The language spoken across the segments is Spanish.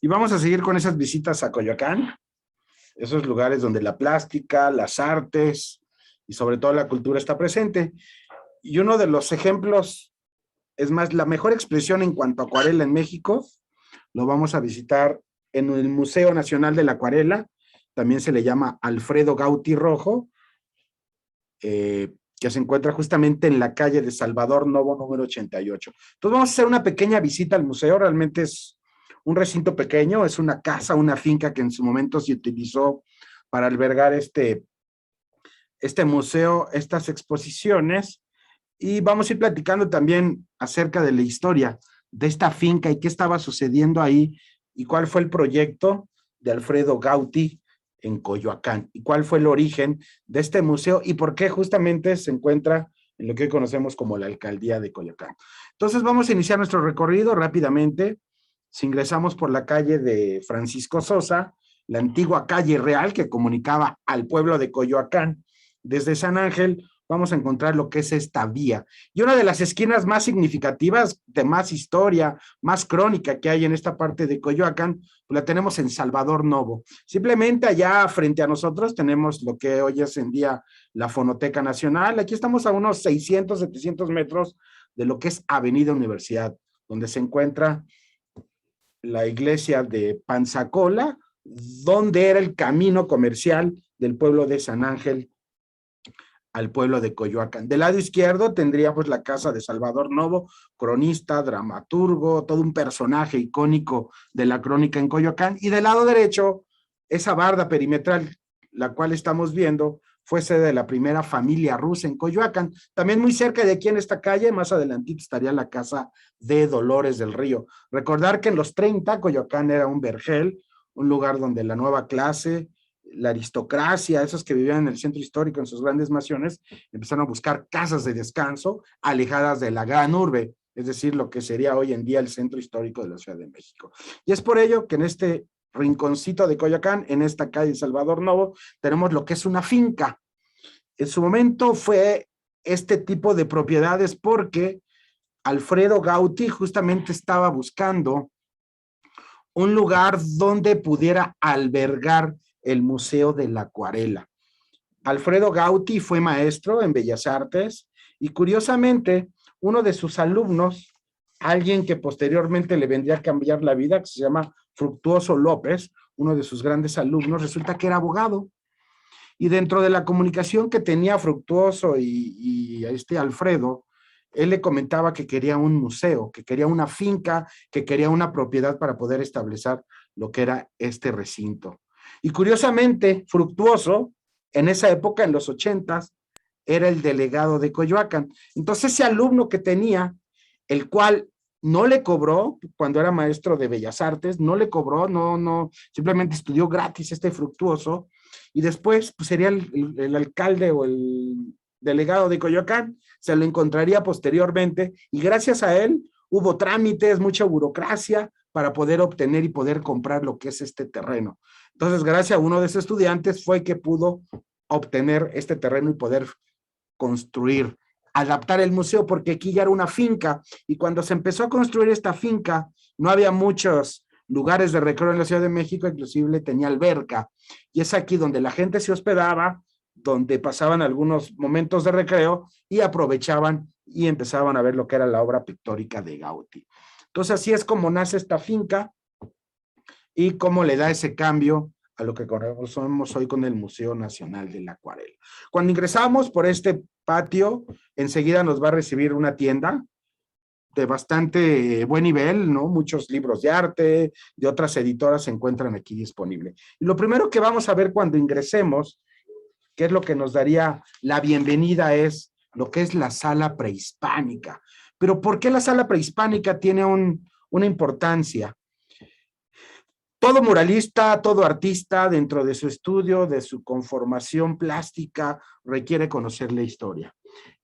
Y vamos a seguir con esas visitas a Coyoacán, esos lugares donde la plástica, las artes y sobre todo la cultura está presente. Y uno de los ejemplos, es más, la mejor expresión en cuanto a acuarela en México, lo vamos a visitar en el Museo Nacional de la Acuarela, también se le llama Alfredo Gauti Rojo, que se encuentra justamente en la calle de Salvador Novo, número 88. Entonces vamos a hacer una pequeña visita al museo, realmente es un recinto pequeño, es una casa, una finca que en su momento se utilizó para albergar este museo, estas exposiciones, y vamos a ir platicando también acerca de la historia de esta finca y qué estaba sucediendo ahí y cuál fue el proyecto de Alfredo Gauti en Coyoacán y cuál fue el origen de este museo y por qué justamente se encuentra en lo que hoy conocemos como la alcaldía de Coyoacán. Entonces vamos a iniciar nuestro recorrido rápidamente. Si ingresamos por la calle de Francisco Sosa, la antigua calle real que comunicaba al pueblo de Coyoacán, desde San Ángel vamos a encontrar lo que es esta vía. Y una de las esquinas más significativas, de más historia, más crónica que hay en esta parte de Coyoacán, pues la tenemos en Salvador Novo. Simplemente allá frente a nosotros tenemos lo que hoy es en día la Fonoteca Nacional. Aquí estamos a unos 600, 700 metros de lo que es Avenida Universidad, donde se encuentra la iglesia de Panzacola, donde era el camino comercial del pueblo de San Ángel al pueblo de Coyoacán. Del lado izquierdo tendríamos la casa de Salvador Novo, cronista, dramaturgo, todo un personaje icónico de la crónica en Coyoacán, y del lado derecho, esa barda perimetral, la cual estamos viendo, fue sede de la primera familia rusa en Coyoacán. También muy cerca de aquí en esta calle, más adelantito, estaría la casa de Dolores del Río. Recordar que en los 30 Coyoacán era un vergel, un lugar donde la nueva clase, la aristocracia, esos que vivían en el centro histórico en sus grandes mansiones, empezaron a buscar casas de descanso alejadas de la gran urbe, es decir, lo que sería hoy en día el centro histórico de la Ciudad de México. Y es por ello que en este rinconcito de Coyoacán, en esta calle Salvador Novo, tenemos lo que es una finca. En su momento fue este tipo de propiedades porque Alfredo Gauti justamente estaba buscando un lugar donde pudiera albergar el Museo de la Acuarela. Alfredo Gauti fue maestro en Bellas Artes y curiosamente uno de sus alumnos, alguien que posteriormente le vendría a cambiar la vida, que se llama Fructuoso López, uno de sus grandes alumnos, resulta que era abogado. Y dentro de la comunicación que tenía Fructuoso y Alfredo, él le comentaba que quería un museo, que quería una finca, que quería una propiedad para poder establecer lo que era este recinto. Y curiosamente, Fructuoso, en esa época, en los 80s, era el delegado de Coyoacán. Entonces, ese alumno que tenía, el cual no le cobró cuando era maestro de Bellas Artes, no le cobró, no, simplemente estudió gratis este Fructuoso, y después pues, sería el alcalde o el delegado de Coyoacán, se lo encontraría posteriormente, y gracias a él hubo trámites, mucha burocracia para poder obtener y poder comprar lo que es este terreno. Entonces, gracias a uno de esos estudiantes fue que pudo obtener este terreno y poder construir, adaptar el museo, porque aquí ya era una finca, y cuando se empezó a construir esta finca, no había muchos lugares de recreo en la Ciudad de México, inclusive tenía alberca, y es aquí donde la gente se hospedaba, donde pasaban algunos momentos de recreo y aprovechaban y empezaban a ver lo que era la obra pictórica de Gauti. Entonces así es como nace esta finca y cómo le da ese cambio a lo que conocemos hoy con el Museo Nacional de la Acuarela. Cuando ingresamos por este patio, enseguida nos va a recibir una tienda de bastante buen nivel, ¿no? Muchos libros de arte, de otras editoras se encuentran aquí disponibles. Y lo primero que vamos a ver cuando ingresemos, que es lo que nos daría la bienvenida, es lo que es la sala prehispánica. Pero ¿por qué la sala prehispánica tiene una importancia? Todo muralista, todo artista, dentro de su estudio, de su conformación plástica, requiere conocer la historia.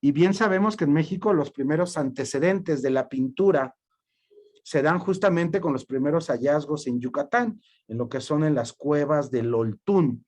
Y bien sabemos que en México los primeros antecedentes de la pintura se dan justamente con los primeros hallazgos en Yucatán, en lo que son en las cuevas del Oltún.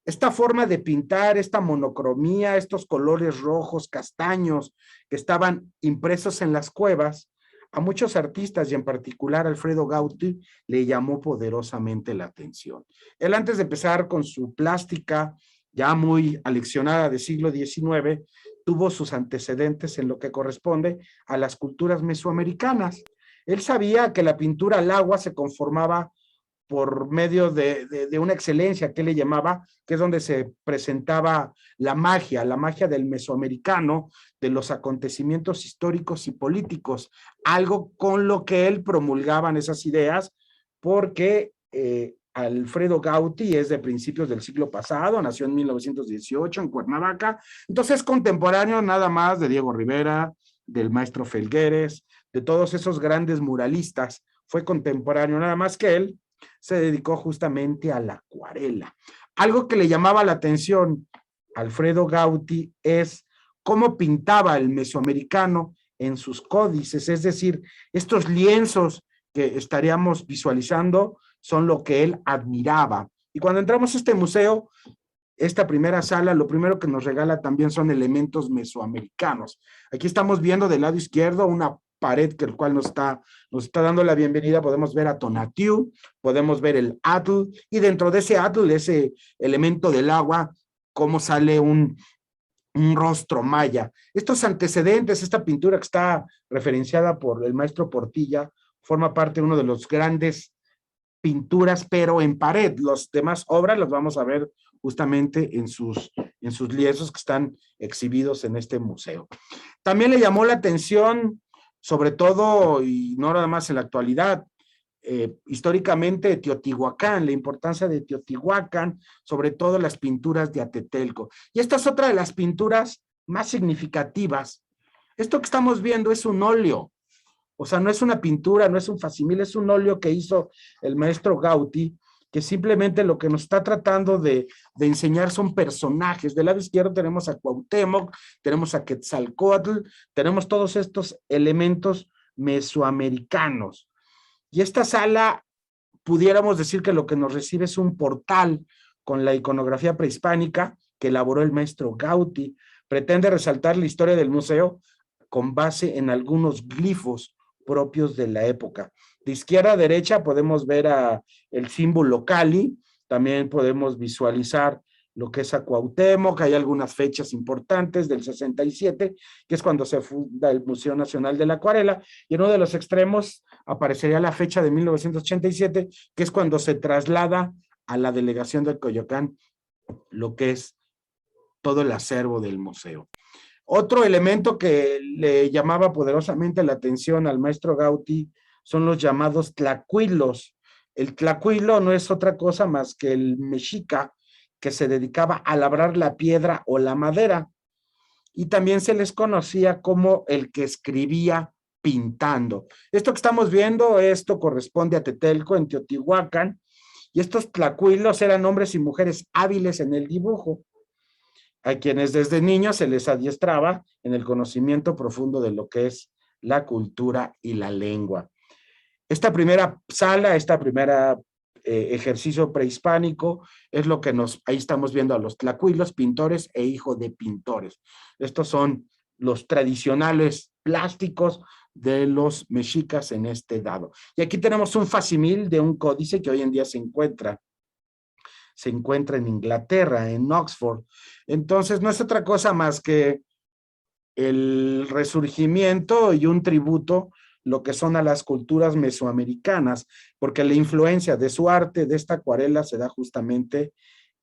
Esta forma de pintar, esta monocromía, estos colores rojos, castaños, que estaban impresos en las cuevas, a muchos artistas y en particular a Alfredo Gauti le llamó poderosamente la atención. Él, antes de empezar con su plástica ya muy aleccionada del siglo XIX, tuvo sus antecedentes en lo que corresponde a las culturas mesoamericanas. Él sabía que la pintura al agua se conformaba por medio de una excelencia que le llamaba, que es donde se presentaba la magia del mesoamericano, de los acontecimientos históricos y políticos, algo con lo que él promulgaban esas ideas, porque Alfredo Gauti es de principios del siglo pasado, nació en 1918 en Cuernavaca, entonces es contemporáneo nada más de Diego Rivera, del maestro Felgueres, de todos esos grandes muralistas, fue contemporáneo nada más que él, se dedicó justamente a la acuarela. Algo que le llamaba la atención a Alfredo Gauti es cómo pintaba el mesoamericano en sus códices, es decir, estos lienzos que estaríamos visualizando son lo que él admiraba. Y cuando entramos a este museo, esta primera sala, lo primero que nos regala también son elementos mesoamericanos. Aquí estamos viendo del lado izquierdo una pared que el cual nos está dando la bienvenida. Podemos ver a Tonatiuh, podemos ver el atl, y dentro de ese atl, ese elemento del agua, cómo sale un rostro maya. Estos antecedentes, esta pintura que está referenciada por el maestro Portilla, forma parte de uno de los grandes pinturas, pero en pared. Las demás obras las vamos a ver justamente en sus lienzos que están exhibidos en este museo. También le llamó la atención, sobre todo, y no nada más en la actualidad, históricamente Teotihuacán, la importancia de Teotihuacán, sobre todo las pinturas de Atetelco. Y esta es otra de las pinturas más significativas. Esto que estamos viendo es un óleo, o sea, no es una pintura, no es un facsimil, es un óleo que hizo el maestro Gauti, que simplemente lo que nos está tratando de enseñar son personajes. Del lado izquierdo tenemos a Cuauhtémoc, tenemos a Quetzalcóatl, tenemos todos estos elementos mesoamericanos. Y esta sala, pudiéramos decir que lo que nos recibe es un portal con la iconografía prehispánica que elaboró el maestro Gauti. Pretende resaltar la historia del museo con base en algunos glifos propios de la época. De izquierda a derecha podemos ver el símbolo Cali, también podemos visualizar lo que es a Cuauhtémoc, hay algunas fechas importantes del 67, que es cuando se funda el Museo Nacional de la Acuarela, y en uno de los extremos aparecería la fecha de 1987, que es cuando se traslada a la delegación de Coyoacán lo que es todo el acervo del museo. Otro elemento que le llamaba poderosamente la atención al maestro Gauti son los llamados tlacuilos. El tlacuilo no es otra cosa más que el mexica que se dedicaba a labrar la piedra o la madera, y también se les conocía como el que escribía pintando. Esto que estamos viendo, esto corresponde a Tetelco en Teotihuacán, y estos tlacuilos eran hombres y mujeres hábiles en el dibujo, a quienes desde niños se les adiestraba en el conocimiento profundo de lo que es la cultura y la lengua. Esta primera sala, esta primera ejercicio prehispánico, es lo que ahí estamos viendo a los tlacuilos, pintores e hijos de pintores. Estos son los tradicionales plásticos de los mexicas en este dado. Y aquí tenemos un facsimil de un códice que hoy en día se encuentra en Inglaterra, en Oxford. Entonces, no es otra cosa más que el resurgimiento y un tributo, lo que son a las culturas mesoamericanas, porque la influencia de su arte, de esta acuarela, se da justamente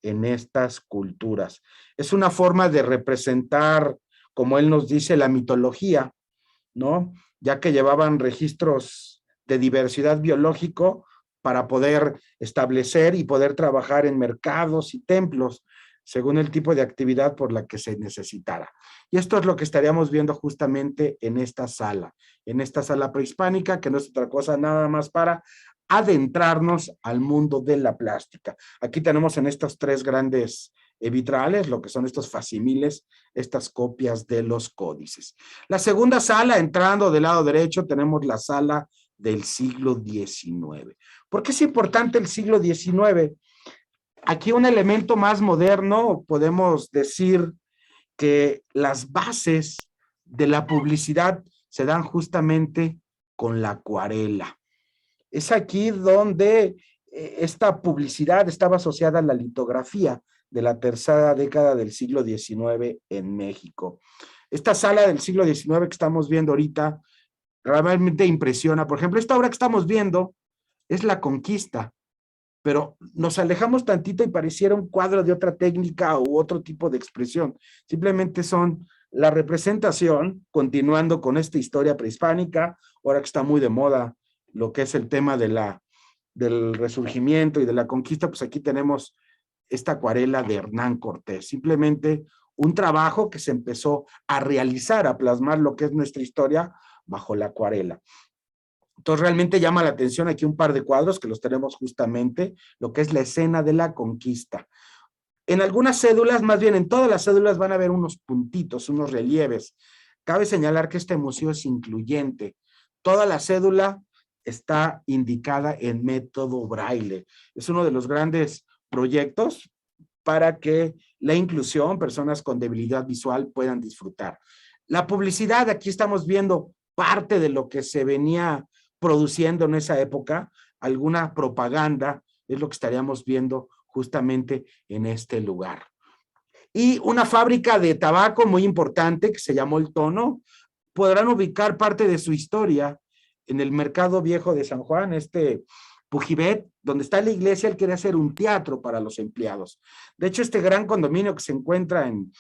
en estas culturas. Es una forma de representar, como él nos dice, la mitología, ¿no? Ya que llevaban registros de diversidad biológico para poder establecer y poder trabajar en mercados y templos según el tipo de actividad por la que se necesitara. Y esto es lo que estaríamos viendo justamente en esta sala prehispánica, que no es otra cosa nada más para adentrarnos al mundo de la plástica. Aquí tenemos en estos tres grandes vitrales, lo que son estos facsimiles, estas copias de los códices. La segunda sala, entrando del lado derecho, tenemos la sala del siglo XIX. ¿Por qué es importante el siglo XIX? Aquí un elemento más moderno, podemos decir que las bases de la publicidad se dan justamente con la acuarela. Es aquí donde esta publicidad estaba asociada a la litografía de la tercera década del siglo XIX en México. Esta sala del siglo XIX que estamos viendo ahorita realmente impresiona. Por ejemplo, esta obra que estamos viendo es La Conquista, pero nos alejamos tantito y pareciera un cuadro de otra técnica u otro tipo de expresión. Simplemente son la representación, continuando con esta historia prehispánica, ahora que está muy de moda lo que es el tema del resurgimiento y de la conquista, pues aquí tenemos esta acuarela de Hernán Cortés. Simplemente un trabajo que se empezó a realizar, a plasmar lo que es nuestra historia bajo la acuarela. Entonces realmente llama la atención aquí un par de cuadros que los tenemos justamente, lo que es la escena de la conquista. En algunas cédulas, más bien en todas las cédulas van a haber unos puntitos, unos relieves. Cabe señalar que este museo es incluyente. Toda la cédula está indicada en método braille. Es uno de los grandes proyectos para que la inclusión, personas con debilidad visual puedan disfrutar. La publicidad, aquí estamos viendo parte de lo que se venía produciendo en esa época, alguna propaganda, es lo que estaríamos viendo justamente en este lugar. Y una fábrica de tabaco muy importante que se llamó El Tono, podrán ubicar parte de su historia en el Mercado Viejo de San Juan, Pujibet, donde está la iglesia. Él quería hacer un teatro para los empleados. De hecho, este gran condominio que se encuentra en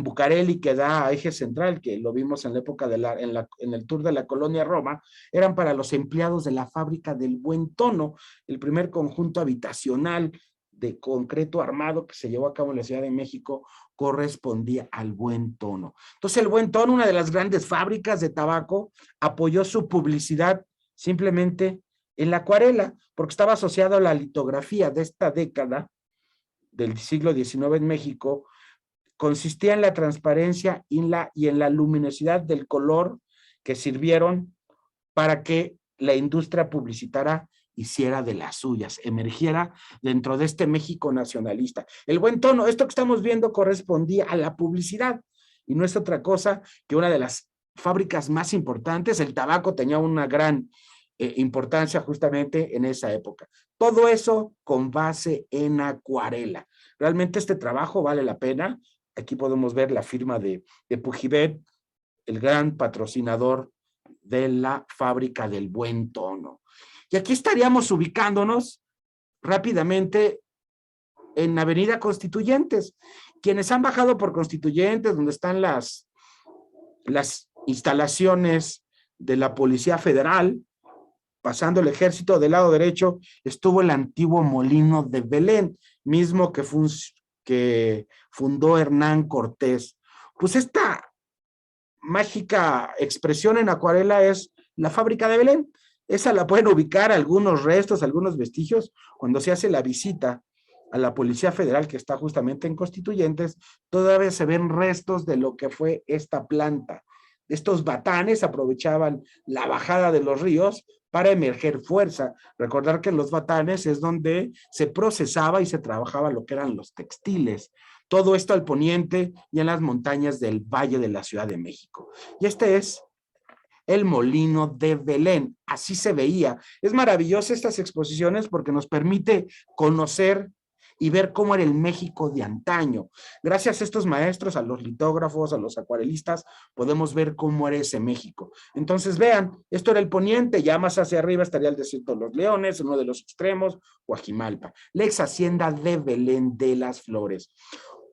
Bucareli, que da a Eje Central, que lo vimos en la época en el tour de la colonia Roma, eran para los empleados de la fábrica del Buen Tono, el primer conjunto habitacional de concreto armado que se llevó a cabo en la Ciudad de México, correspondía al Buen Tono. Entonces el Buen Tono, una de las grandes fábricas de tabaco, apoyó su publicidad simplemente en la acuarela, porque estaba asociado a la litografía de esta década del siglo XIX en México. Consistía en la transparencia y en la luminosidad del color que sirvieron para que la industria publicitaria hiciera de las suyas, emergiera dentro de este México nacionalista. El Buen Tono, esto que estamos viendo correspondía a la publicidad y no es otra cosa que una de las fábricas más importantes. El tabaco tenía una gran importancia justamente en esa época. Todo eso con base en acuarela. Realmente este trabajo vale la pena. Aquí podemos ver la firma de Pujibet, el gran patrocinador de la fábrica del Buen Tono. Y aquí estaríamos ubicándonos rápidamente en Avenida Constituyentes. Quienes han bajado por Constituyentes, donde están las instalaciones de la Policía Federal, pasando el ejército, del lado derecho estuvo el antiguo molino de Belén, mismo que fundó Hernán Cortés. Pues esta mágica expresión en acuarela es la fábrica de Belén. Esa la pueden ubicar, algunos restos, algunos vestigios, cuando se hace la visita a la Policía Federal que está justamente en Constituyentes, todavía se ven restos de lo que fue esta planta. Estos batanes aprovechaban la bajada de los ríos para emerger fuerza. Recordar que en los batanes es donde se procesaba y se trabajaba lo que eran los textiles. Todo esto al poniente y en las montañas del Valle de la Ciudad de México. Y este es el molino de Belén. Así se veía. Es maravilloso estas exposiciones porque nos permite conocer y ver cómo era el México de antaño. Gracias a estos maestros, a los litógrafos, a los acuarelistas, podemos ver cómo era ese México. Entonces vean, esto era el poniente, ya más hacia arriba estaría el desierto de los Leones, uno de los extremos, Guajimalpa, la ex hacienda de Belén de las Flores.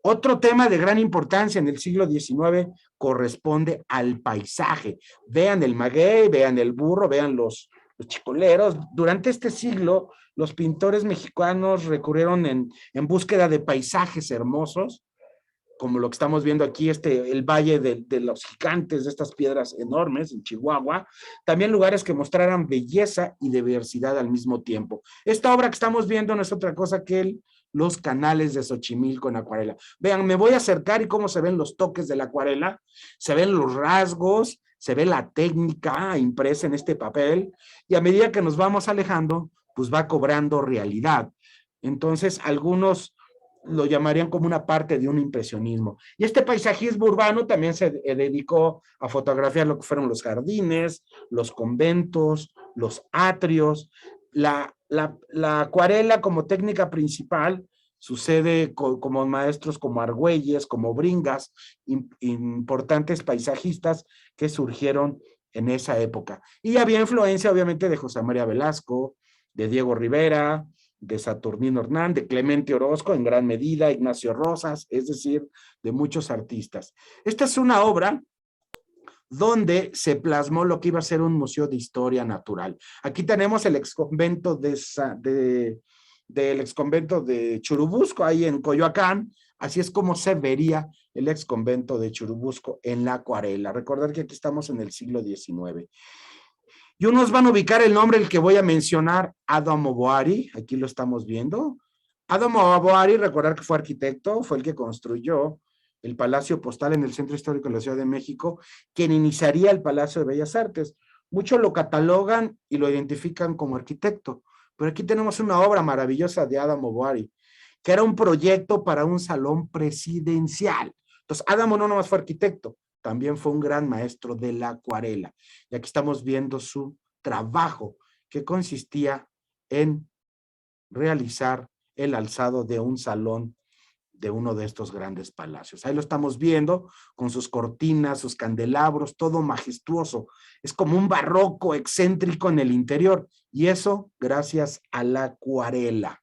Otro tema de gran importancia en el siglo XIX corresponde al paisaje. Vean el maguey, vean el burro, vean los chicoleros. Durante este siglo, los pintores mexicanos recurrieron en búsqueda de paisajes hermosos, como lo que estamos viendo aquí, el valle de los gigantes, de estas piedras enormes en Chihuahua, también lugares que mostraran belleza y diversidad al mismo tiempo. Esta obra que estamos viendo no es otra cosa que los canales de Xochimilco en acuarela. Vean, me voy a acercar y cómo se ven los toques de la acuarela, se ven los rasgos, se ve la técnica impresa en este papel, y a medida que nos vamos alejando, pues va cobrando realidad. Entonces, algunos lo llamarían como una parte de un impresionismo. Y este paisajismo urbano también se dedicó a fotografiar lo que fueron los jardines, los conventos, los atrios. La acuarela como técnica principal sucede como maestros como Argüelles, como Bringas, importantes paisajistas que surgieron en esa época. Y había influencia obviamente de José María Velasco, de Diego Rivera, de Saturnino Hernán, de Clemente Orozco en gran medida, Ignacio Rosas, es decir, de muchos artistas. Esta es una obra donde se plasmó lo que iba a ser un museo de historia natural. Aquí tenemos el exconvento del exconvento de Churubusco, ahí en Coyoacán. Así es como se vería el exconvento de Churubusco en la acuarela. Recordar que aquí estamos en el siglo XIX. Y unos van a ubicar el nombre, el que voy a mencionar, Adamo Boari, aquí lo estamos viendo. Adamo Boari, recordar que fue arquitecto, fue el que construyó el Palacio Postal en el Centro Histórico de la Ciudad de México, quien iniciaría el Palacio de Bellas Artes. Muchos lo catalogan y lo identifican como arquitecto, pero aquí tenemos una obra maravillosa de Adamo Boari, que era un proyecto para un salón presidencial. Entonces, Adamo no nomás fue arquitecto, también fue un gran maestro de la acuarela. Y aquí estamos viendo su trabajo, que consistía en realizar el alzado de un salón de uno de estos grandes palacios. Ahí lo estamos viendo con sus cortinas, sus candelabros, todo majestuoso. Es como un barroco excéntrico en el interior, y eso gracias a la acuarela.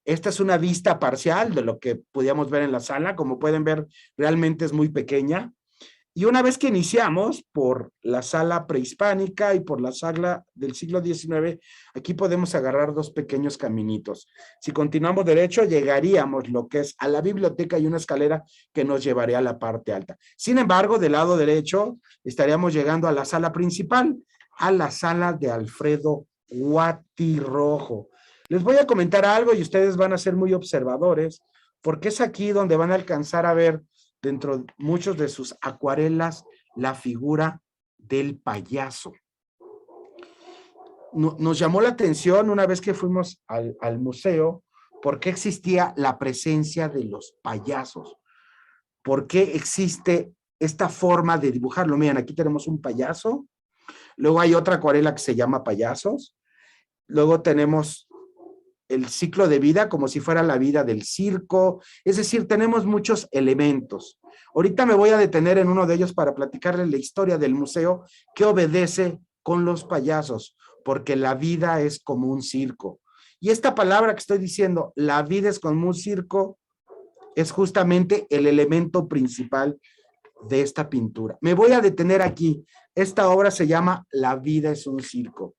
Esta es una vista parcial de lo que podíamos ver en la sala. Como pueden ver, realmente es muy pequeña. Y una vez que iniciamos por la sala prehispánica y por la sala del siglo XIX, aquí podemos agarrar dos pequeños caminitos. Si continuamos derecho, llegaríamos lo que es a la biblioteca y una escalera que nos llevaría a la parte alta. Sin embargo, del lado derecho estaríamos llegando a la sala principal, a la sala de Alfredo Guatirrojo. Les voy a comentar algo y ustedes van a ser muy observadores, porque es aquí donde van a alcanzar a ver dentro de muchos de sus acuarelas la figura del payaso. Nos llamó la atención una vez que fuimos al museo, por qué existía la presencia de los payasos, por qué existe esta forma de dibujarlo. Miren, aquí tenemos un payaso, luego hay otra acuarela que se llama Payasos, luego tenemos el ciclo de vida como si fuera la vida del circo, es decir, tenemos muchos elementos. Ahorita me voy a detener en uno de ellos para platicarles la historia del museo que obedece con los payasos, porque la vida es como un circo. Y esta palabra que estoy diciendo, la vida es como un circo, es justamente el elemento principal de esta pintura. Me voy a detener aquí. Esta obra se llama La vida es un circo.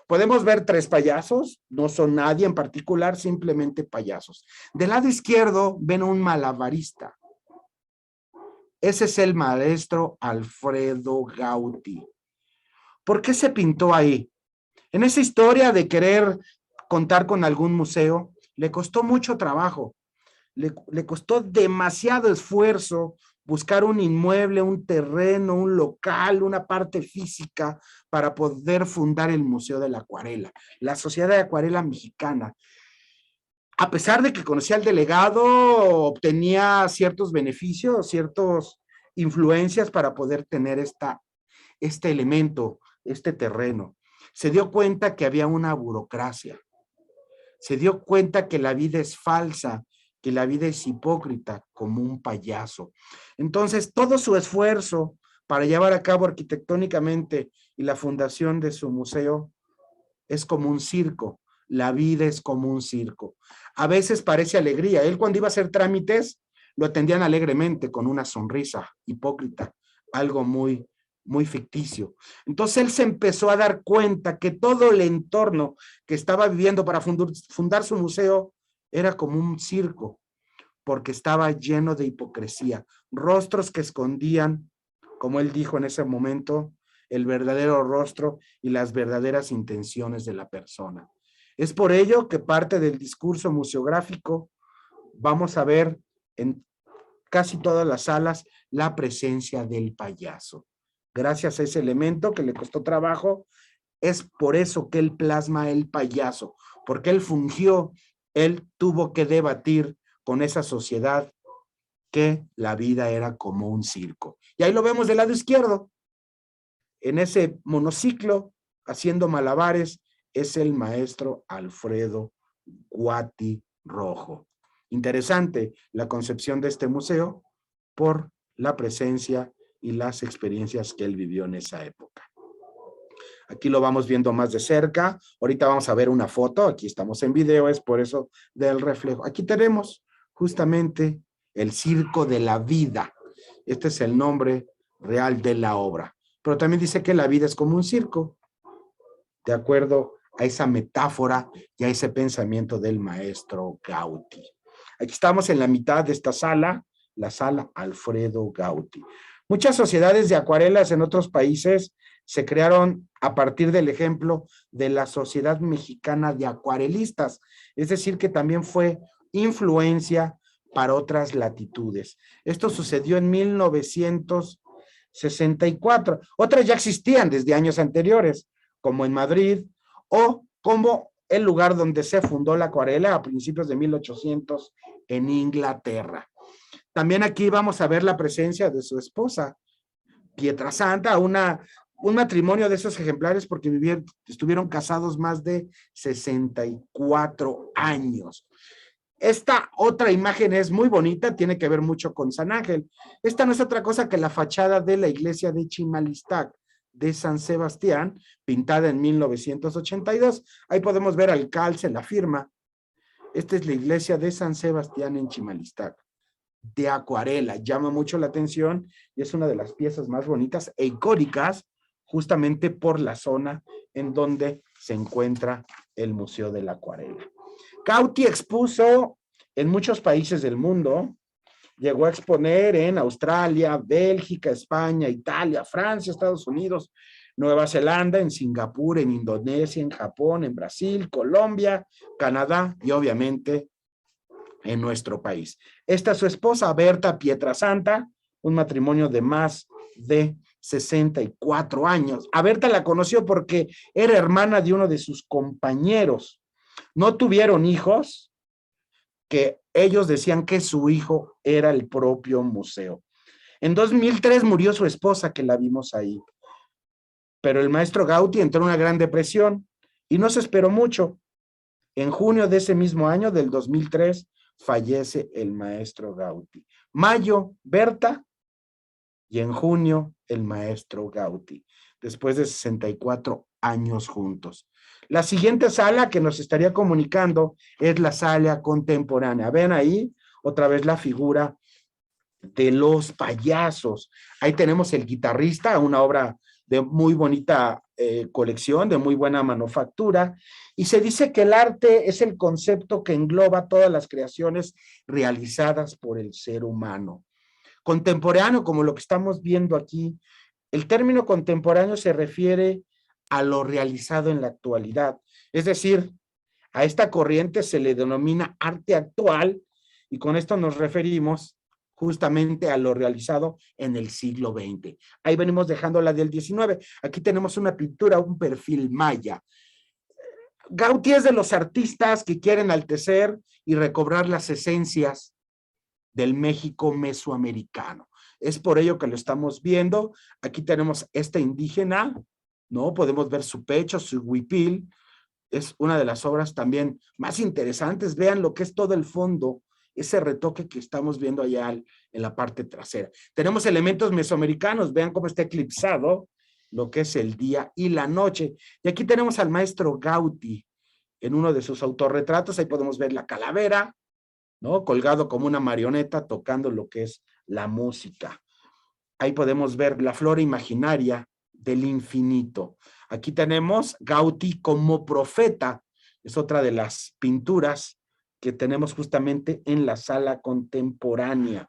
Podemos ver tres payasos, no son nadie en particular, simplemente payasos. Del lado izquierdo ven un malabarista. Ese es el maestro Alfredo Gauti. ¿Por qué se pintó ahí? En esa historia de querer contar con algún museo, le costó mucho trabajo, le costó demasiado esfuerzo buscar un inmueble, un terreno, un local, una parte física para poder fundar el Museo de la Acuarela, la Sociedad de Acuarela Mexicana. A pesar de que conocía al delegado, obtenía ciertos beneficios, ciertas influencias para poder tener este elemento, este terreno. Se dio cuenta que había una burocracia. Se dio cuenta que la vida es falsa, que la vida es hipócrita, como un payaso. Entonces, todo su esfuerzo para llevar a cabo arquitectónicamente y la fundación de su museo es como un circo. La vida es como un circo. A veces parece alegría. Él, cuando iba a hacer trámites, lo atendían alegremente, con una sonrisa hipócrita, algo muy, muy ficticio. Entonces él se empezó a dar cuenta que todo el entorno que estaba viviendo para fundar su museo era como un circo, porque estaba lleno de hipocresía, rostros que escondían, como él dijo en ese momento, el verdadero rostro y las verdaderas intenciones de la persona. Es por ello que parte del discurso museográfico vamos a ver en casi todas las salas la presencia del payaso. Gracias a ese elemento que le costó trabajo, es por eso que él plasma el payaso, porque él fungió, él tuvo que debatir con esa sociedad que la vida era como un circo. Y ahí lo vemos del lado izquierdo, en ese monociclo, haciendo malabares, es el maestro Alfredo Guati Rojo. Interesante la concepción de este museo por la presencia y las experiencias que él vivió en esa época. Aquí lo vamos viendo más de cerca. Ahorita vamos a ver una foto. Aquí estamos en video, es por eso del reflejo. Aquí tenemos justamente el Circo de la Vida. Este es el nombre real de la obra. Pero también dice que la vida es como un circo, de acuerdo a esa metáfora y a ese pensamiento del maestro Gauti. Aquí estamos en la mitad de esta sala, la sala Alfredo Gauti. Muchas sociedades de acuarelas en otros países se crearon a partir del ejemplo de la Sociedad Mexicana de Acuarelistas, es decir, que también fue influencia para otras latitudes. Esto sucedió en 1964. Otras ya existían desde años anteriores, como en Madrid, o como el lugar donde se fundó la acuarela a principios de 1800 en Inglaterra. También aquí vamos a ver la presencia de su esposa, Pietrasanta, un matrimonio de esos ejemplares porque estuvieron casados más de 64 años. Esta otra imagen es muy bonita, tiene que ver mucho con San Ángel. Esta no es otra cosa que la fachada de la iglesia de Chimalistac, de San Sebastián, pintada en 1982. Ahí podemos ver al calce, la firma. Esta es la iglesia de San Sebastián en Chimalistac, de acuarela. Llama mucho la atención y es una de las piezas más bonitas e icónicas, justamente por la zona en donde se encuentra el Museo de la Acuarela. Gauti expuso en muchos países del mundo. Llegó a exponer en Australia, Bélgica, España, Italia, Francia, Estados Unidos, Nueva Zelanda, en Singapur, en Indonesia, en Japón, en Brasil, Colombia, Canadá y obviamente en nuestro país. Esta es su esposa, Berta Pietrasanta, un matrimonio de más de 64 años. A Berta la conoció porque era hermana de uno de sus compañeros. No tuvieron hijos, que ellos decían que su hijo era el propio museo. En 2003 murió su esposa, que la vimos ahí. Pero el maestro Gauti entró en una gran depresión y no se esperó mucho. En junio de ese mismo año, del 2003, fallece el maestro Gauti. Mayo, Berta, y en junio, el maestro Gauti, después de 64 años juntos. La siguiente sala que nos estaría comunicando es la sala contemporánea. Ven ahí otra vez la figura de los payasos. Ahí tenemos el guitarrista, una obra de muy bonita colección, de muy buena manufactura, y se dice que el arte es el concepto que engloba todas las creaciones realizadas por el ser humano. Contemporáneo, como lo que estamos viendo aquí, el término contemporáneo se refiere a lo realizado en la actualidad, es decir, a esta corriente se le denomina arte actual, y con esto nos referimos justamente a lo realizado en el siglo XX. Ahí venimos dejando la del XIX. Aquí tenemos una pintura, un perfil maya. Gauti es de los artistas que quieren enaltecer y recobrar las esencias del México mesoamericano. Es por ello que lo estamos viendo. Aquí tenemos este indígena, ¿no? Podemos ver su pecho, su huipil. Es una de las obras también más interesantes. Vean lo que es todo el fondo, ese retoque que estamos viendo allá en la parte trasera. Tenemos elementos mesoamericanos, vean cómo está eclipsado lo que es el día y la noche. Y aquí tenemos al maestro Gauti en uno de sus autorretratos. Ahí podemos ver la calavera, ¿no? Colgado como una marioneta tocando lo que es la música. Ahí podemos ver la flora imaginaria del infinito. Aquí tenemos Gauti como profeta. Es otra de las pinturas que tenemos justamente en la sala contemporánea.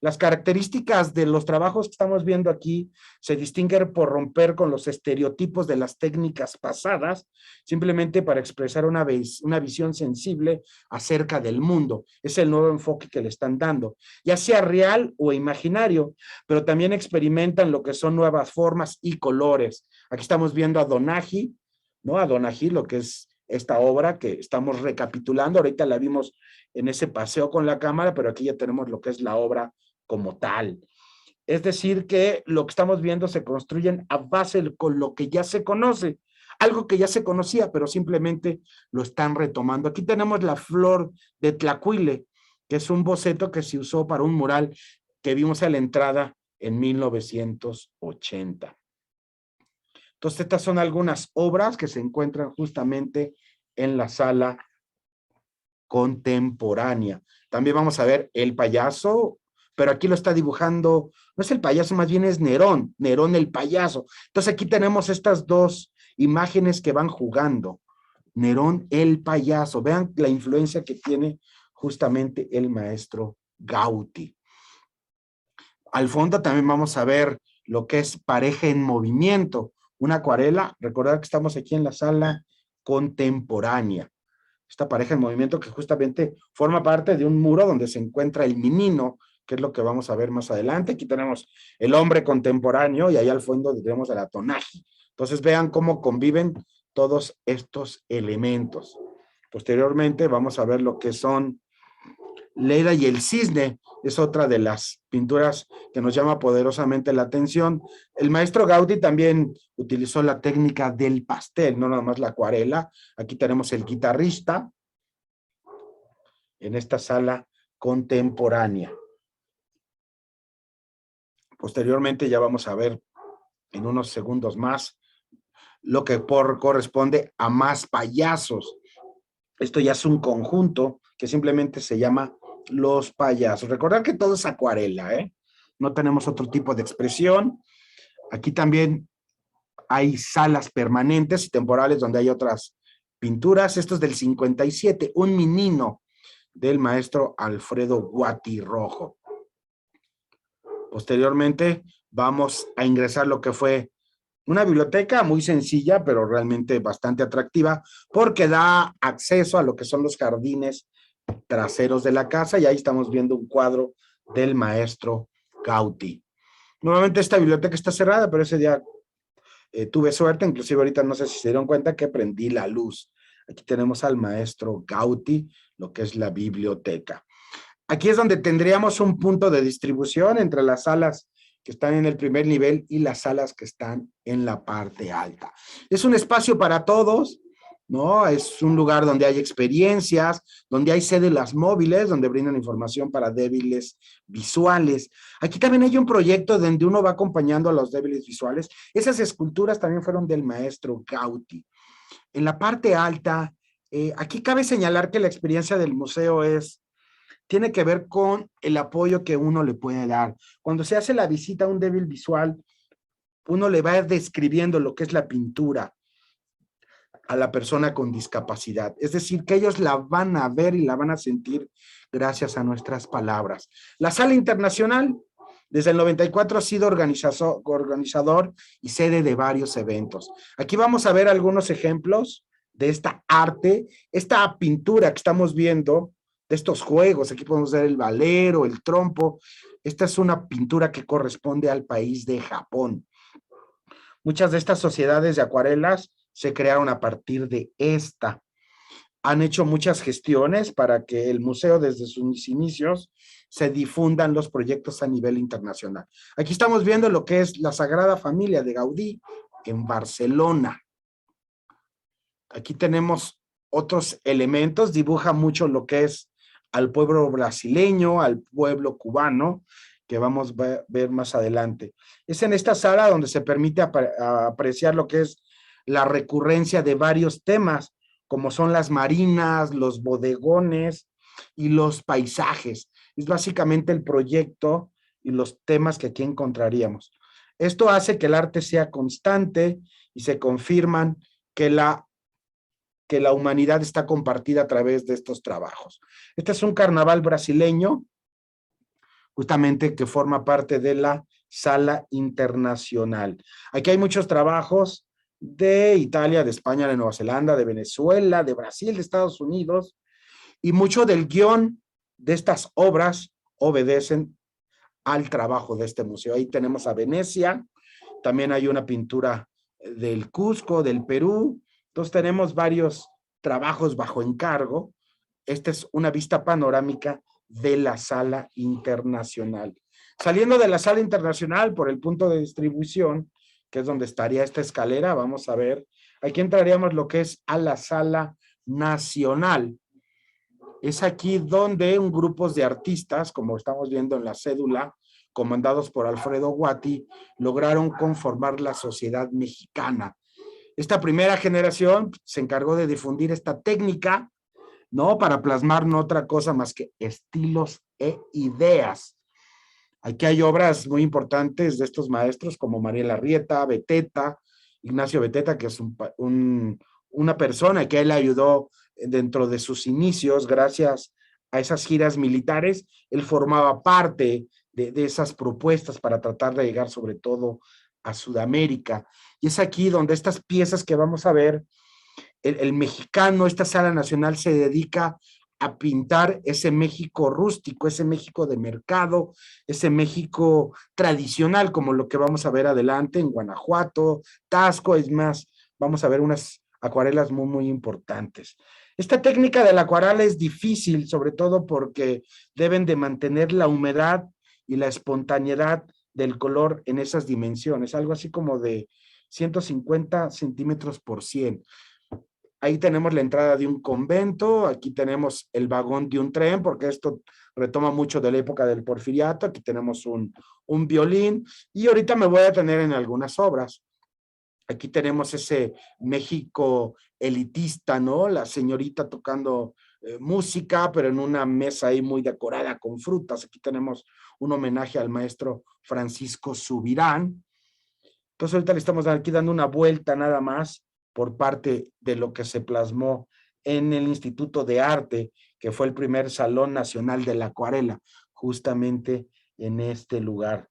Las características de los trabajos que estamos viendo aquí se distinguen por romper con los estereotipos de las técnicas pasadas, simplemente para expresar una visión sensible acerca del mundo. Es el nuevo enfoque que le están dando, ya sea real o imaginario, pero también experimentan lo que son nuevas formas y colores. Aquí estamos viendo a Donají, ¿no? A Donají, lo que es esta obra que estamos recapitulando. Ahorita la vimos en ese paseo con la cámara, pero aquí ya tenemos lo que es la obra como tal. Es decir, que lo que estamos viendo se construyen a base con lo que ya se conoce, algo que ya se conocía, pero simplemente lo están retomando. Aquí tenemos la flor de Tlacuile, que es un boceto que se usó para un mural que vimos a la entrada en 1980. Entonces, estas son algunas obras que se encuentran justamente en la sala contemporánea. También vamos a ver el payaso, pero aquí lo está dibujando, no es el payaso, más bien es Nerón, Nerón el payaso. Entonces aquí tenemos estas dos imágenes que van jugando. Nerón el payaso, vean la influencia que tiene justamente el maestro Gauti. Al fondo también vamos a ver lo que es Pareja en Movimiento, una acuarela. Recordad que estamos aquí en la sala contemporánea. Esta pareja en movimiento que justamente forma parte de un muro donde se encuentra el menino, que es lo que vamos a ver más adelante. Aquí tenemos el hombre contemporáneo y ahí al fondo tenemos a la Tonaji. Entonces vean cómo conviven todos estos elementos. Posteriormente vamos a ver lo que son Leda y el cisne, es otra de las pinturas que nos llama poderosamente la atención. El maestro Gaudí también utilizó la técnica del pastel, no nada más la acuarela. Aquí tenemos el guitarrista en esta sala contemporánea. Posteriormente ya vamos a ver en unos segundos más lo que corresponde a Más Payasos. Esto ya es un conjunto que simplemente se llama Los Payasos. Recordad que todo es acuarela, ¿eh? No tenemos otro tipo de expresión. Aquí también hay salas permanentes y temporales donde hay otras pinturas. Esto es del 57, un menino del maestro Alfredo Guatirrojo. Posteriormente vamos a ingresar lo que fue una biblioteca muy sencilla, pero realmente bastante atractiva, porque da acceso a lo que son los jardines traseros de la casa, y ahí estamos viendo un cuadro del maestro Gauti. Nuevamente esta biblioteca está cerrada, pero ese día tuve suerte, inclusive ahorita no sé si se dieron cuenta que prendí la luz. Aquí tenemos al maestro Gauti, lo que es la biblioteca. Aquí es donde tendríamos un punto de distribución entre las salas que están en el primer nivel y las salas que están en la parte alta. Es un espacio para todos, ¿no? Es un lugar donde hay experiencias, donde hay cédulas móviles, donde brindan información para débiles visuales. Aquí también hay un proyecto donde uno va acompañando a los débiles visuales. Esas esculturas también fueron del maestro Gauti. En la parte alta, aquí cabe señalar que la experiencia del museo tiene que ver con el apoyo que uno le puede dar. Cuando se hace la visita a un débil visual, uno le va describiendo lo que es la pintura a la persona con discapacidad. Es decir, que ellos la van a ver y la van a sentir gracias a nuestras palabras. La Sala Internacional, desde el 94 ha sido organizador y sede de varios eventos. Aquí vamos a ver algunos ejemplos de esta arte, esta pintura que estamos viendo, de estos juegos. Aquí podemos ver el valero, el trompo. Esta es una pintura que corresponde al país de Japón. Muchas de estas sociedades de acuarelas se crearon a partir de esta. Han hecho muchas gestiones para que el museo desde sus inicios se difundan los proyectos a nivel internacional. Aquí estamos viendo lo que es la Sagrada Familia de Gaudí en Barcelona. Aquí tenemos otros elementos, dibuja mucho lo que es al pueblo brasileño, al pueblo cubano, que vamos a ver más adelante. Es en esta sala donde se permite apreciar lo que es la recurrencia de varios temas, como son las marinas, los bodegones y los paisajes. Es básicamente el proyecto y los temas que aquí encontraríamos. Esto hace que el arte sea constante y se confirman que la humanidad está compartida a través de estos trabajos. Este es un carnaval brasileño, justamente que forma parte de la Sala Internacional. Aquí hay muchos trabajos de Italia, de España, de Nueva Zelanda, de Venezuela, de Brasil, de Estados Unidos, y mucho del guión de estas obras obedecen al trabajo de este museo. Ahí tenemos a Venecia, también hay una pintura del Cusco, del Perú. Entonces tenemos varios trabajos bajo encargo. Esta es una vista panorámica de la sala internacional. Saliendo de la sala internacional por el punto de distribución, que es donde estaría esta escalera, vamos a ver, aquí entraríamos lo que es a la sala nacional. Es aquí donde un grupo de artistas, como estamos viendo en la cédula, comandados por Alfredo Guati, lograron conformar la sociedad mexicana. Esta primera generación se encargó de difundir esta técnica, ¿no? Para plasmar no otra cosa más que estilos e ideas. Aquí hay obras muy importantes de estos maestros como Mariela Arrieta, Beteta, Ignacio Beteta, que es una persona que él ayudó dentro de sus inicios, gracias a esas giras militares. Él formaba parte de esas propuestas para tratar de llegar sobre todo a Sudamérica. Y es aquí donde estas piezas que vamos a ver, el mexicano, esta sala nacional se dedica a pintar ese México rústico, ese México de mercado, ese México tradicional, como lo que vamos a ver adelante en Guanajuato, Tasco, es más, vamos a ver unas acuarelas muy, muy importantes. Esta técnica de la acuarela es difícil, sobre todo porque deben de mantener la humedad y la espontaneidad del color en esas dimensiones, algo así como de 150 centímetros por 100. Ahí tenemos la entrada de un convento, aquí tenemos el vagón de un tren, porque esto retoma mucho de la época del Porfiriato, aquí tenemos un violín, y ahorita me voy a detener en algunas obras. Aquí tenemos ese México elitista, ¿no? La señorita tocando música, pero en una mesa ahí muy decorada con frutas. Aquí tenemos un homenaje al maestro Francisco Subirán. Entonces ahorita le estamos aquí dando una vuelta nada más por parte de lo que se plasmó en el Instituto de Arte, que fue el primer Salón Nacional de la Acuarela, justamente en este lugar.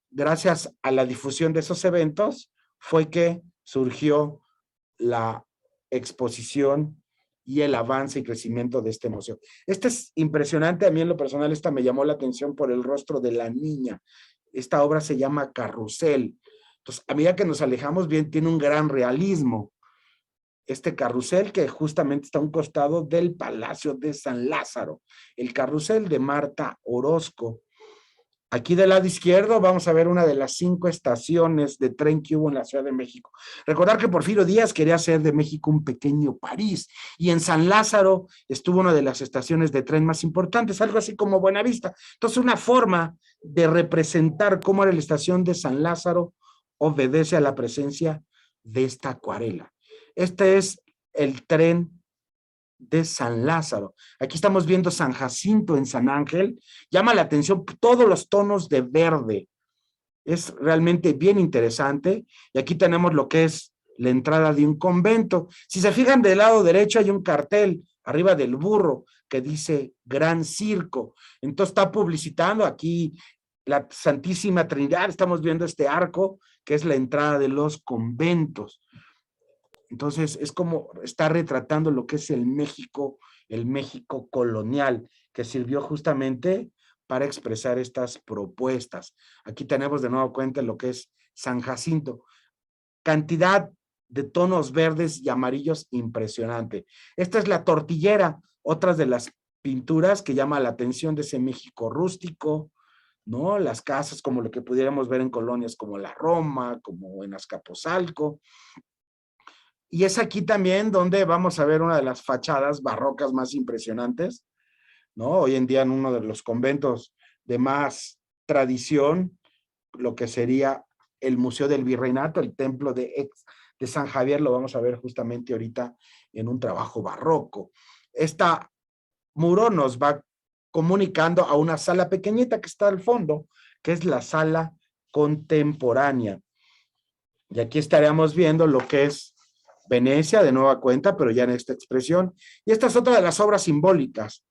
Gracias a la difusión de esos eventos fue que surgió la exposición y el avance y crecimiento de este museo. Este es impresionante, a mí en lo personal esta me llamó la atención por el rostro de la niña. Esta obra se llama Carrusel. Entonces, a medida que nos alejamos, bien, tiene un gran realismo. Este carrusel que justamente está a un costado del Palacio de San Lázaro, el carrusel de Marta Orozco. Aquí del lado izquierdo vamos a ver una de las 5 estaciones de tren que hubo en la Ciudad de México. Recordar que Porfirio Díaz quería hacer de México un pequeño París, y en San Lázaro estuvo una de las estaciones de tren más importantes, algo así como Buenavista. Entonces, una forma de representar cómo era la estación de San Lázaro obedece a la presencia de esta acuarela. Este es el tren de San Lázaro. Aquí estamos viendo San Jacinto en San Ángel. Llama la atención todos los tonos de verde. Es realmente bien interesante. Y aquí tenemos lo que es la entrada de un convento. Si se fijan, del lado derecho hay un cartel arriba del burro que dice Gran Circo. Entonces está publicitando aquí la Santísima Trinidad. Estamos viendo este arco que es la entrada de los conventos. Entonces, es como está retratando lo que es el México colonial, que sirvió justamente para expresar estas propuestas. Aquí tenemos de nuevo cuenta lo que es San Jacinto. Cantidad de tonos verdes y amarillos impresionante. Esta es la tortillera, otras de las pinturas que llama la atención de ese México rústico, ¿no? Las casas como lo que pudiéramos ver en colonias como la Roma, como en Azcapotzalco. Y es aquí también donde vamos a ver una de las fachadas barrocas más impresionantes, ¿no? Hoy en día en uno de los conventos de más tradición, lo que sería el Museo del Virreinato, el templo de San Javier, lo vamos a ver justamente ahorita en un trabajo barroco. Esta muro nos va comunicando a una sala pequeñita que está al fondo, que es la sala contemporánea. Y aquí estaríamos viendo lo que es Venecia, de nueva cuenta, pero ya en esta expresión. Y esta es otra de las obras simbólicas.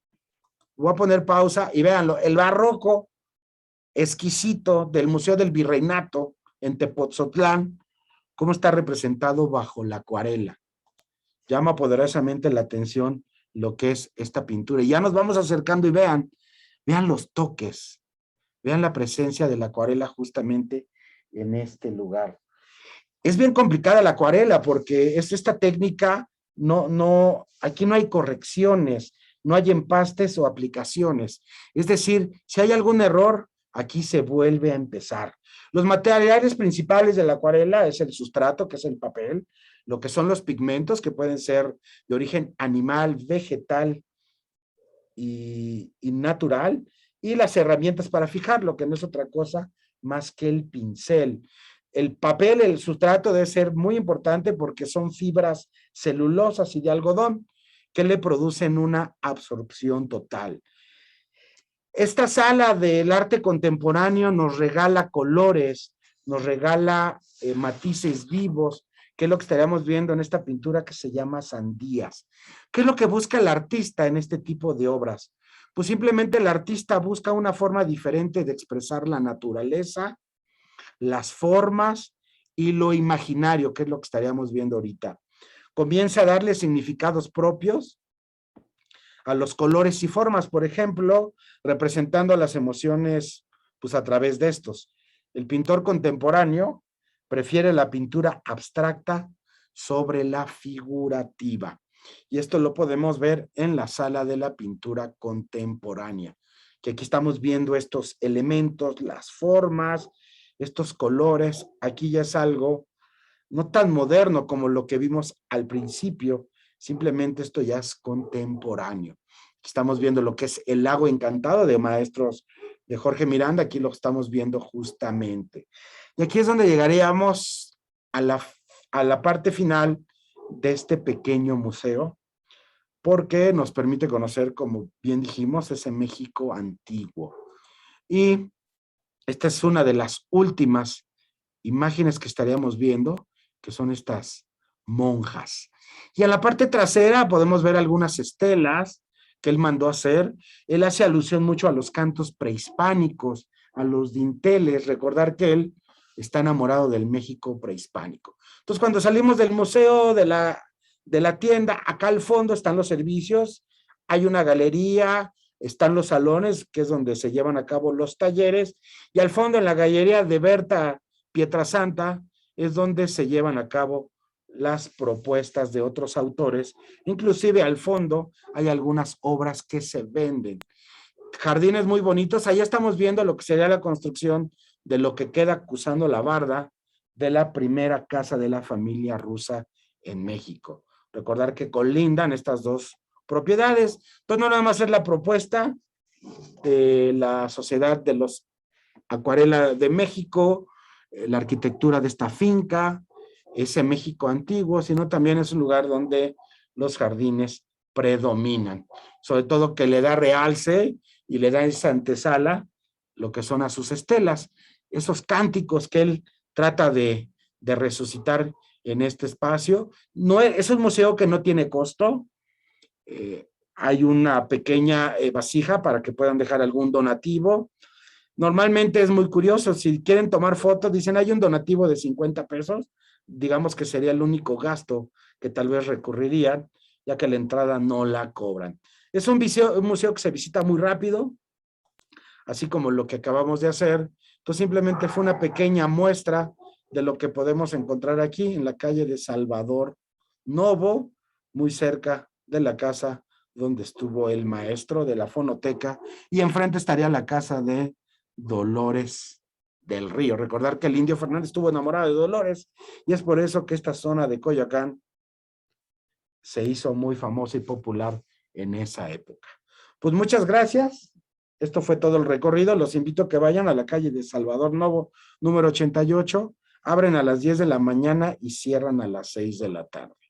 Voy a poner pausa y véanlo. El barroco exquisito del Museo del Virreinato en Tepoztlán, cómo está representado bajo la acuarela. Llama poderosamente la atención lo que es esta pintura. Y ya nos vamos acercando y vean los toques, vean la presencia de la acuarela justamente en este lugar. Es bien complicada la acuarela porque es esta técnica aquí no hay correcciones, no hay empastes o aplicaciones. Es decir, si hay algún error, aquí se vuelve a empezar. Los materiales principales de la acuarela es el sustrato, que es el papel, lo que son los pigmentos, que pueden ser de origen animal, vegetal y natural, y las herramientas para fijarlo, que no es otra cosa más que el pincel. El papel, el sustrato debe ser muy importante porque son fibras celulosas y de algodón que le producen una absorción total. Esta sala del arte contemporáneo nos regala colores, nos regala matices vivos, que es lo que estaríamos viendo en esta pintura que se llama Sandías. ¿Qué es lo que busca el artista en este tipo de obras? Pues simplemente el artista busca una forma diferente de expresar la naturaleza, las formas y lo imaginario, que es lo que estaríamos viendo ahorita. Comienza a darle significados propios a los colores y formas, por ejemplo, representando las emociones pues a través de estos. El pintor contemporáneo prefiere la pintura abstracta sobre la figurativa. Y esto lo podemos ver en la sala de la pintura contemporánea, que aquí estamos viendo estos elementos, las formas, estos colores. Aquí ya es algo no tan moderno como lo que vimos al principio, simplemente esto ya es contemporáneo. Estamos viendo lo que es El lago encantado de maestros de Jorge Miranda, aquí lo estamos viendo justamente. Y aquí es donde llegaríamos a la parte final de este pequeño museo, porque nos permite conocer, como bien dijimos, ese México antiguo. Y esta es una de las últimas imágenes que estaríamos viendo, que son estas monjas. Y en la parte trasera podemos ver algunas estelas que él mandó hacer. Él hace alusión mucho a los cantos prehispánicos, a los dinteles, recordar que él está enamorado del México prehispánico. Entonces, cuando salimos del museo, de la tienda, acá al fondo están los servicios, hay una galería, están los salones, que es donde se llevan a cabo los talleres, y al fondo en la galería de Berta Pietrasanta es donde se llevan a cabo las propuestas de otros autores. Inclusive al fondo hay algunas obras que se venden. Jardines muy bonitos. Allá estamos viendo lo que sería la construcción de lo que queda acusando la barda de la primera casa de la familia rusa en México. Recordar que colindan estas dos propiedades. Entonces no nada más es la propuesta de la Sociedad de los Acuarela de México, la arquitectura de esta finca, ese México antiguo, sino también es un lugar donde los jardines predominan, sobre todo que le da realce y le da esa antesala lo que son a sus estelas, esos cánticos que él trata de resucitar en este espacio. No es un museo que no tiene costo, hay una pequeña vasija para que puedan dejar algún donativo. Normalmente es muy curioso, si quieren tomar fotos, dicen hay un donativo de 50 pesos, digamos que sería el único gasto que tal vez recurrirían, ya que la entrada no la cobran. Es un museo que se visita muy rápido, así como lo que acabamos de hacer. Entonces simplemente fue una pequeña muestra de lo que podemos encontrar aquí en la calle de Salvador Novo, muy cerca de la casa donde estuvo el maestro de la fonoteca, y enfrente estaría la casa de Dolores del Río. Recordar que el Indio Fernández estuvo enamorado de Dolores, y es por eso que esta zona de Coyoacán se hizo muy famosa y popular en esa época. Pues muchas gracias. Esto fue todo el recorrido. Los invito a que vayan a la calle de Salvador Novo, número 88. Abren a las 10 de la mañana y cierran a las 6 de la tarde.